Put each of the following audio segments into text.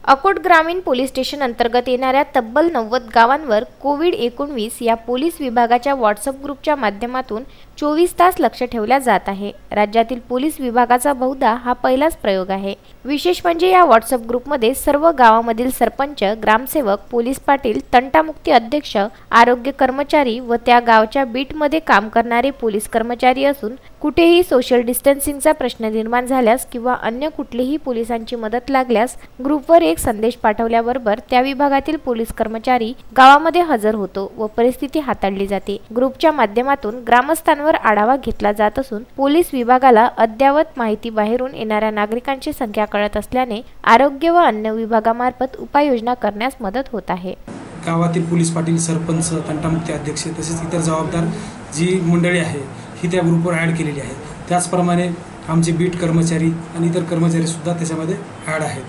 अकोट ग्रामीण police station अंतर्गत येणाऱ्या तब्बल 90 गावांवर कोविड-19 या पोलीस विभागाच्या व्हॉट्सअप ग्रुपच्या माध्यमातून 24 तास लक्ष ठेवल्या जात आहे। राज्यातील पोलीस विभागाचा बहुधा हा पहिलाच प्रयोग आहे। विशेष म्हणजे या व्हॉट्सअप ग्रुपमध्ये सर्व गावांमधील सरपंच, ग्रामसेवक, पोलीस पाटील, तंटामुक्ती अध्यक्ष, आरोग्य कर्मचारी व त्या गावच्या बीटमध्ये काम करणारे पोलीस कर्मचारी असून कुठेही सोशल डिस्टन्सिंगचा प्रश्न निर्माण झाल्यास किंवा अन्य कुठलीही पोलिसांची मदत लागल्यास ग्रुपवर एक संदेश पाठवल्याबरोबर त्या विभागातील पोलीस कर्मचारी गावामध्ये हजर होतो व परिस्थिती हाताळली जाते। ग्रुपच्या माध्यमातून ग्रामस्थांवर आढावा घेतला जात असून पोलीस विभागाला अद्ययावत माहिती बाहेरून येणाऱ्या नागरिकांची संख्या कळत असल्याने आरोग्य व अन्य विभागामार्फत उपाययोजना करण्यास मदत होत आहे। गावातील पोलीस पाटील, सरपंच, तंटामुक्ती अध्यक्ष तसेच इतर जबाबदार जी मंडळी आहे ही त्या ग्रुपवर ॲड केलेली आहे। त्याचप्रमाणे आमचे बीट कर्मचारी आणि इतर कर्मचारी सुद्धा त्याच्यामध्ये ॲड आहेत।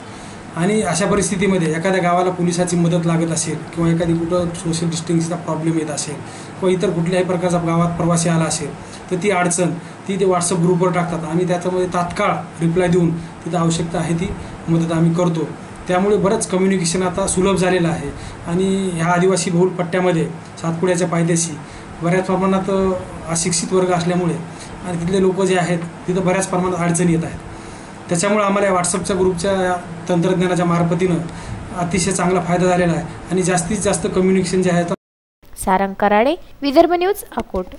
आणि अशा परिस्थितीमध्ये एखाद्या गावाला पोलिसाची मदत लागत असेल किंवा एखादी कुठं सोशल डिस्टन्सिंगचा प्रॉब्लेम येत असेल किंवा इतर कुठल्याही प्रकारचा गावात प्रवासी आला असेल तर ती अडचण ते व्हॉट्सअप ग्रुपवर टाकतात। आम्ही त्याच्यामध्ये तात्काळ रिप्लाय देऊन तिथं आवश्यकता आहे ती मदत आम्ही करतो। त्यामुळे बरंच कम्युनिकेशन आता सुलभ झालेलं आहे आणि ह्या आदिवासी बहुल पट्ट्यामध्ये सातपुड्याच्या पायथ्याशी बऱ्याच प्रमाणात अशिक्षित वर्ग असल्यामुळे आणि तिथले लोक जे आहेत तिथं बऱ्याच प्रमाणात अडचणी येत आहेत। त्याच्यामुळे आम्हाला या व्हॉट्सअपच्या ग्रुपच्या तंत्रज्ञानाच्या मार्फतीनं अतिशय चांगला फायदा झालेला आहे आणि जास्तीत जास्त कम्युनिकेशन जे आहे। सारंग कराडे, विदर्भ न्यूज, अकोट।